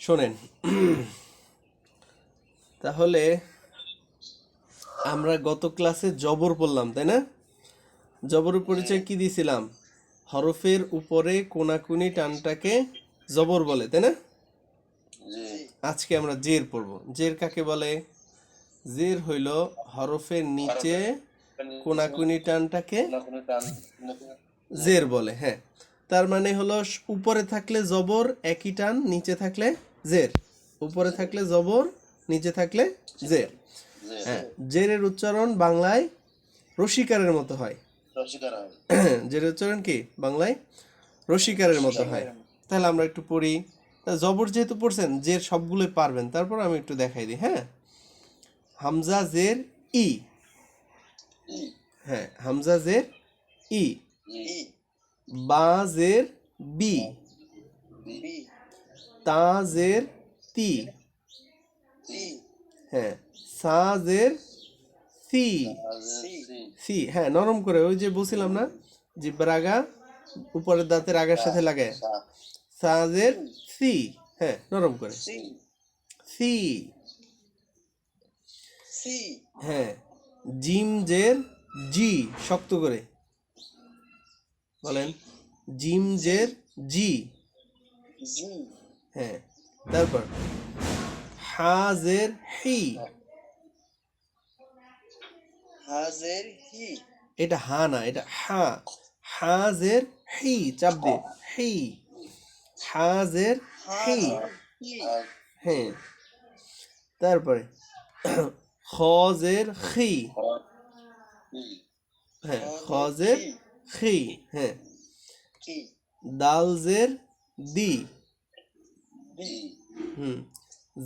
শোনেন, তাহলে আমরা গত ক্লাসে জবর পড়লাম, তাই না? জবরের পরিচয় কি দিয়েছিলাম? হরফের উপরে কোনাকুনি টানটাকে জবর বলে, তাই না? আজকে আমরা জের পড়ব। জের কাকে বলে? জের হইল হরফের নিচে কোনাকুনি টানটাকে জের বলে। হ্যাঁ, তার মানে হলো উপরে থাকলে জবর একই টান, নিচে থাকলে জের। উপরে থাকলে জবর, নিচে থাকলে জের। হ্যাঁ, জেরের উচ্চারণ বাংলায় রসিকারের মতো হয়। জেরের উচ্চারণ কি বাংলায় রসিকারের মতো হয়। তাহলে আমরা একটু পড়ি। জবর যেহেতু পড়ছেন, জের সবগুলোই পারবেন, তারপর আমি একটু দেখাই দিই। হ্যাঁ, হামজা জের ই। হ্যাঁ, হামজা জের ই। বা জের বি। তা জের তি। হ্যাঁ, সা জের সি। সি, হ্যাঁ, নরম করে, ওই যে বলছিলাম না, জিহ্বার আগা উপরের দাঁতের আগার সাথে লাগায়। সা জের সি। হ্যাঁ, নরম করে, সি। হ্যাঁ, জিম জের জি, শক্ত করে বলেন, জিম জের জি। হ্যাঁ, তারপর হাজের হি। এটা হা না, এটা হা। হাজের হি, চাপ দে, হি। হাজের হি। হ্যাঁ, তারপরে খজের খি। হ্যাঁ, খজের খি। হ্যাঁ, দালজের দি।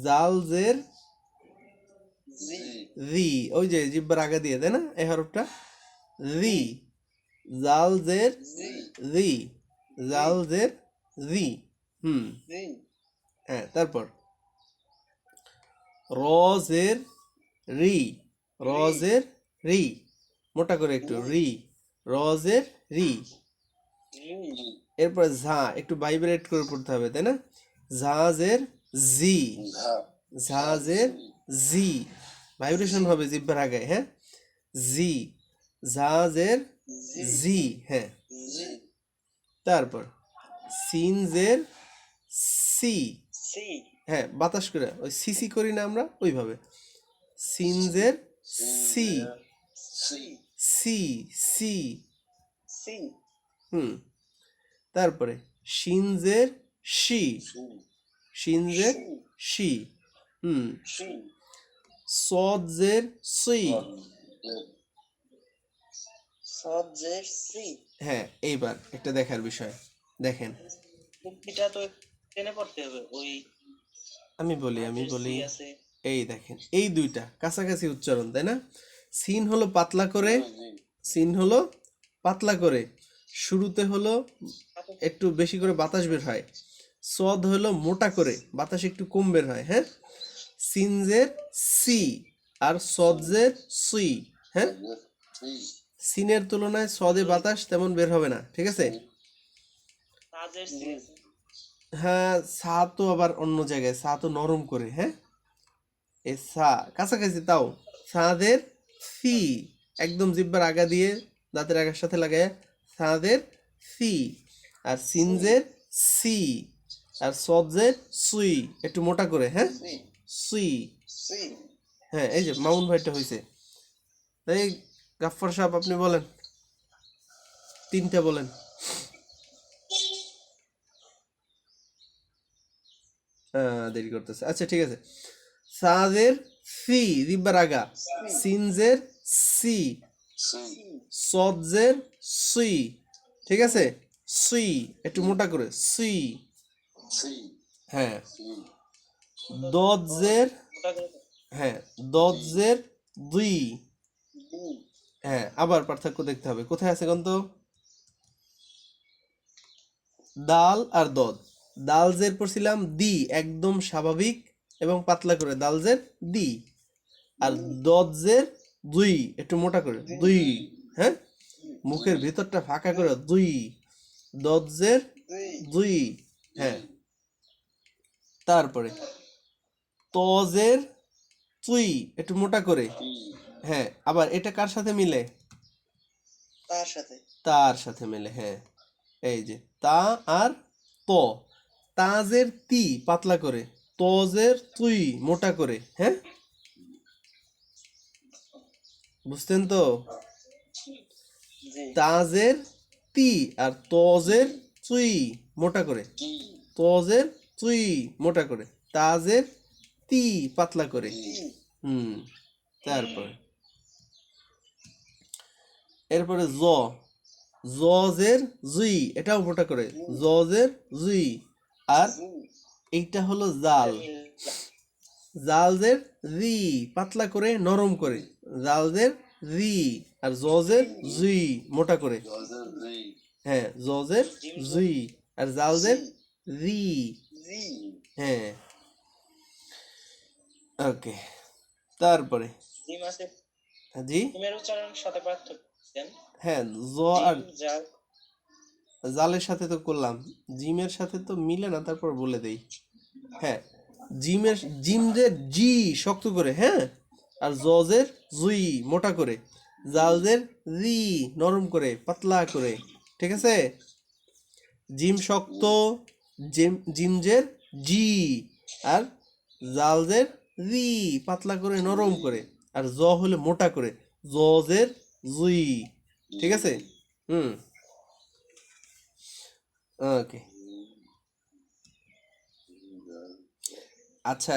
জালজের রি, ওই যে জিব্বার আগে দিয়ে, তাই না, এই হরফটা রি। জালজের রি, জালজের রি। হ্যাঁ, তারপর রজের রি। রজের রি, মোটা করে একটু, রি। রজের রি। এরপর ঝা, একটু ভাইব্রেট করে পড়তে হবে, তাই না? ঝাজের জি। ঝাজের জি, ভাইব্রেশন হবে জিব্বার আগে। হ্যাঁ, জি। ঝাজের জি। হ্যাঁ, তারপর সিনজের সি। হ্যাঁ, বাতাস করে, ওই সিসি করি না আমরা, ওইভাবে সিনজের সি। সি, সি। তারপরে শিনজের শি। শিনজের শি। সজের সি। হ্যাঁ, এইবার একটা দেখার বিষয়, দেখেন, আমি বলি, এই দেখেন, এই দুইটা কাছাকাছি উচ্চারণ, তাই না? সিন হলো পাতলা করে, সিন হলো পাতলা করে, শুরুতে হলো একটু বেশি করে বাতাস বের হয়। সদ হলো মোটা করে, বাতাস একটু কম বের হয়। হ্যাঁ, সিনজের সি আর সদজের সুই। হ্যাঁ, সিনের তুলনায় সদে বাতাস তেমন বের হবে না, ঠিক আছে? হ্যাঁ, সা তো আবার অন্য জায়গায়, সা তো নরম করে। হ্যাঁ, এ সা কাছাকাছি, তাও সাদের সি, একদম জিব্বার আগা দিয়ে দাঁতের আগার সাথে লাগায়, সাদের সি। আর সিনজের সি আর সজের সুই, একটু মোটা করে। হ্যাঁ, সুই। হ্যাঁ, এই যে মামুন ভাইটা হয়েছে। এই গাফফার সাহেব, আপনি বলেন, তিনটা বলেন। দেরি করতেছে, আচ্ছা ঠিক আছে। সাদের সি, জিব্বার আগা। সিনজের সি, সজের সুই, ঠিক আছে? সুই, একটু মোটা করে, সুই। হ্যাঁ, দজের, হ্যাঁ, দজের দুই। হ্যাঁ, আবার পার্থক্য দেখতে হবে, কোথায় আছে কোন তো? দাল আর দদ। দালজের পড়ছিলাম দি, একদম স্বাভাবিক এবং পাতলা করে, দালজের দি। আর দজের দুই, একটু মোটা করে, দুই। হ্যাঁ, মুখের ভিতরটা ফাঁকা করে, দুই। দজের দুই। হ্যাঁ, তারপরে তজের চুই একটু মোটা করে, হ্যাঁ আবার এটা কার সাথে মিলে, তার সাথে তার সাথে মিলে, হ্যাঁ এই যে তা আর ত, তাজের তি পাতলা করে, তজের তুই মোটা করে, হ্যাঁ বুঝতেন তো, জি তাজের তি আর তজের চুই মোটা করে, তজের চুই মোটা করে, তাজের তি পাতলা করে, হুম তারপরে এরপরে জজের জুই এটাও মোটা করে, জজের জুই, আর এইটা হলো জাল, জালজের রি পাতলা করে নরম করে, জালজের রি, আর জজের জুই মোটা করে, হ্যাঁ জজের জুই আর জালজের রি, জি হ্যাঁ ওকে। তারপরে জিম আছে জি জিমের উচ্চারণের সাথে পার্থক্য দেন। হ্যাঁ আর জিম জাল জালের সাথে তো করলাম, জিমের সাথে তো মিলে না, তারপর বলে দেই, হ্যাঁ জিমদের জি শক্ত করে, হ্যাঁ আর জজের জুই মোটা করে, জালদের রি নরম করে পাতলা করে, ঠিক আছে, জিম শক্ত, জিমজের জি, আর জালদের রি পাতলা করে নরম করে, আর জ হলে মোটা করে, জজের জুই, ঠিক আছে, হুম ওকে। আচ্ছা,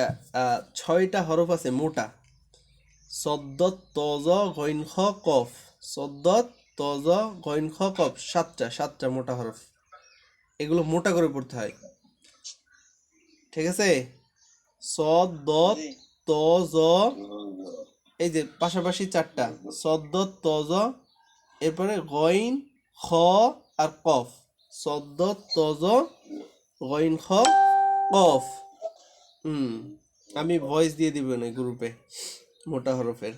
6টা হরফ আছে মোটা, সদ্দত তজ গইন খ কফ, সদ্দত তজ গইন খ কফ, 7টা মোটা হরফ, এগুলো মোটা করে পড়তে হয়, ঠিক আছে, সদ্দত জি তজ, এই যে পাশাপাশি 4টা, সদ্দত তজ, এরপরে গইন খ আর কফ, সদ্দত তজ গইন খ কফ, হুম আমি ভয়েস দিয়ে দিব না গ্রুপে মোটা হরফের।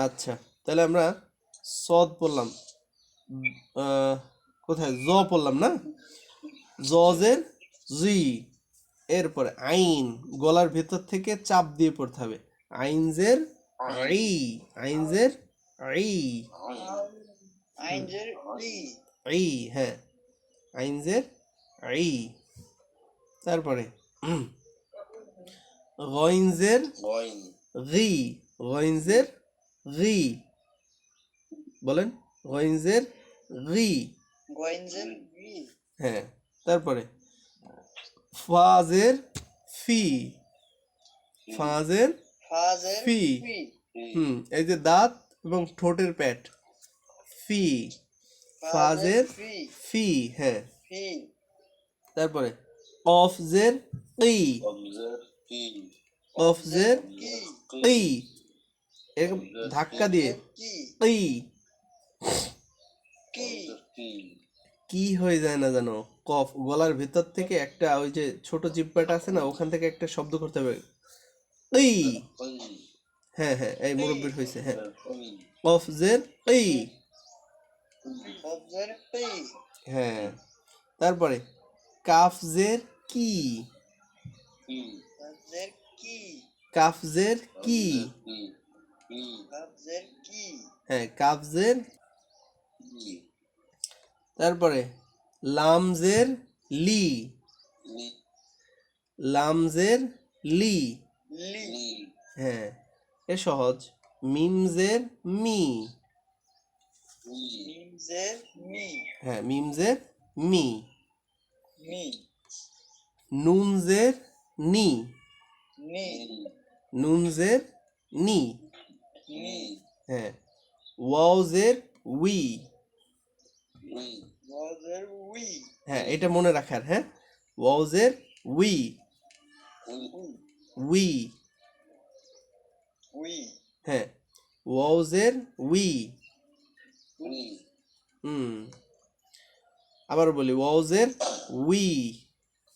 আচ্ছা তাহলে আমরা সদ পড়লাম, কোথায় পড়লাম না, জজের জি, এরপরে আইন গলার ভেতর থেকে চাপ দিয়ে পড়তে হবে, আইনজের আই, আইনজের আই, আইনজের ই আই, হ্যাঁ আইনজের আই, তারপরে গইনজের রি, গইনজের রি, বলেন গইনজের রি, গোয়েঞ্জের ই হ্যাঁ তারপরে ফাজের ফি, ফাজের ফাজের ফি, ফি এই যে দাঁত এবং ঠোঁটের প্যাট, ফি, ফাজের ফি ফি, হ্যাঁ ফি তারপরে অফজের ই, অফজের কি ই, এরকম ধাক্কা দিয়ে কি ই, কি কি হয়ে যায় না জানো, কফ গলার ভেতর থেকে একটা ওই যে ছোট জিহ্বাটা আছে না, ওখান থেকে একটা শব্দ করতে হবে, ই, হ্যাঁ হ্যাঁ এই মুরব্বির হয়েছে, হ্যাঁ কফজের ই, কবজের কি হ্যাঁ তারপরে কাফজের কি, কবজের কি কাফজের কি, কবজের কি হ্যাঁ কাফজের, তারপরে লামজের লি, লামজের লি, লি হ্যাঁ এ সহজ, মিমজের মি, মিমজের মি হ্যাঁ মিমজের মি, মি নুনজের নি, নি নুনজের নি, নি হ্যাঁ ওয়াওজের উই, ওয়াজের উই হ্যাঁ এটা মনে রাখার, হ্যাঁ ওয়াওজের উই, উই, উই হ্যাঁ ওয়াওজের উই, আবার বলি ওয়াওজের উই,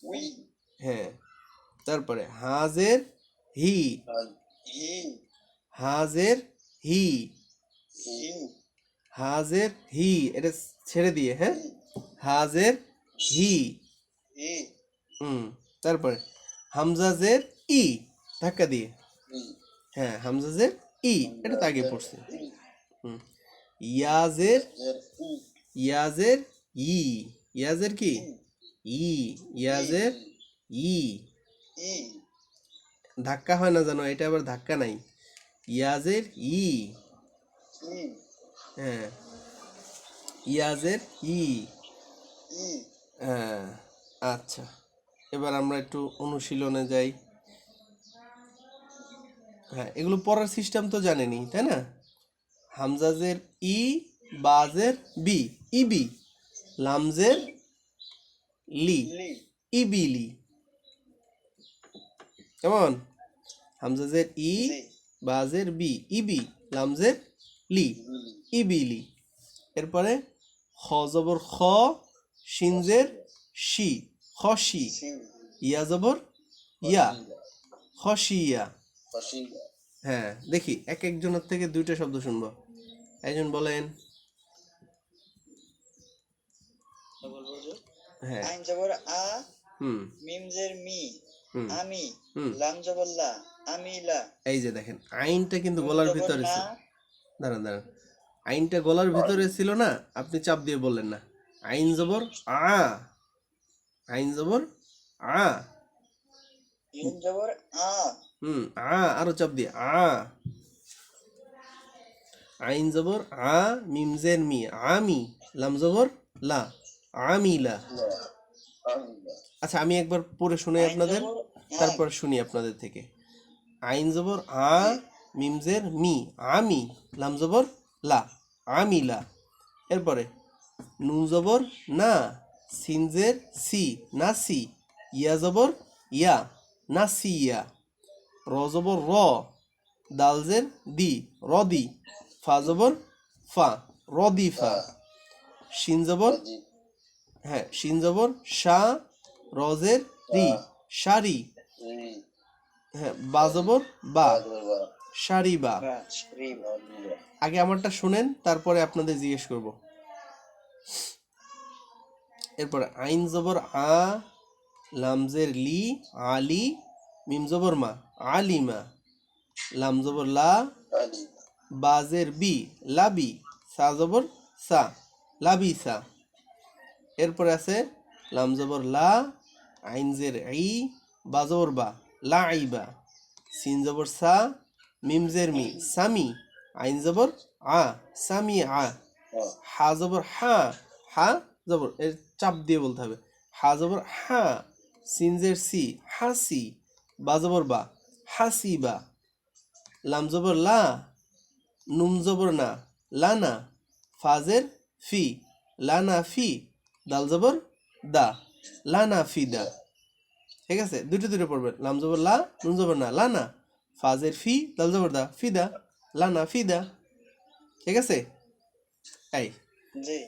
উই হ্যাঁ তারপরে হাজের হি, হি হাজের হি, হি হাজের হি, এটা ছেড়ে দিয়ে, হ্যাঁ হাজের হি, হি হুম তারপরে হামজাজের ই, ধাক্কা দিয়ে, ই হ্যাঁ হামজাজের ই, এটা তো আগে পড়ছি। ই হুম, ইয়াজের, জের ই ইয়াজের ই, ইয়াজের কি ই, ইয়াজের ই, ই ধাক্কা হয় না জানো, এটা আবার ধাক্কা নাই, ইয়াজের ই, ই হ্যাঁ ইয়াজের ই, ই হ্যাঁ। আচ্ছা, এবার আমরা একটু অনুশীলনে যাই। হ্যাঁ, এগুলো পড়ার সিস্টেম তো জানেনি, তাই না? হামজাজের ই, বাজের বি, ইবি, লামজের লি, লি ইবিলি। কেমন? হামজাজের ই, জি বাজের বি, ইবি, লামজের লি, বিলি ইবিলি। এরপরে খ জবর খ, শিনজের শি, খসি, সি ইয়া জবর ইয়া, খসিয়া খসিয়া। খসিয়া হ্যাঁ, দেখি এক একজনের থেকে দুইটা শব্দ শুনবো। একজন বলেন। হ্যাঁ, আইন জবর আ হুম মিম জের মি হুম আমি হুম। লাম জবর লা আমি লা এই যে দেখেন, আইনটা কিন্তু নুন গলার জবর ভিতরে না ছিল। দাঁড়ান দাঁড়ান, আইনটা গলার ভিতরে ছিল না, আপনি চাপ দিয়ে বললেন না। আইন জবর আ, আইন জবর আ, ইন জবর আ হুম, আরো চাপ দিয়ে আ। আইন জবর আ, মিম জের মি, আমি, লাম জবর লা, আমিলা। লা আমি লা আচ্ছা, আমি একবার পড়ে শুনাই আইন আপনাদের, জবর তারপর শুনি আপনাদের থেকে। আইন জবর আ, মিম জের মি, আমি, লাম জবর লা, আমিলা। এরপরে নুন জবর না, সিন জের সি, নাসি, ইয়া জবর ইয়া, নাসিয়া। র জবর র, দাল জের দি, রদি, ফা জবর ফা, রদিফা। শিন জবর, জি হ্যাঁ শিন জবর শা, রজের রি, শাড়ি, রি হ্যাঁ বা জবর বা, বাবা শাড়ি বা। বা রি বা আগে আমারটা শুনেন, তারপরে আপনাদের জিজ্ঞেস করব। এরপরে আইন জবর আ, লামজের লি, আলি, মিম জবর মা, আলিমা, লাম জবর লা, আলি বাজের বি, লাবি, সা জবর সা, লাবিসা। এরপরে আছে লাম জবর লা, আইন জের ই, বা জবর বা, লাইবা, সিন জবর সা, মিম জের মি, সামি, আইন জবর আ, সামি আ। হা জবর হা, হা জবর এর চাপ দিয়ে বলতে হবে, হা জবর হা, সিন জের সি, হাসি, বা জবর বা, হাসিবা, লাম জবর লা, নুম জবর না, লানা, ফাজের ফি, লানা ফি, দাল জবর দা, লানা ফি দা। ঠিক আছে, দুটো দুটো পড়বেন, লাম জবর লা, নুন জবর না, লানা, ফাজের ফি, দাল জবর দা, ফিদা, লানা ফিদা। ঠিক আছে, এই জি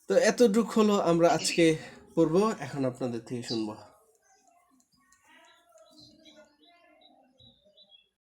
তো এতটুক হলো আমরা আজকে পড়বো, এখন আপনাদের থেকে শুনবো।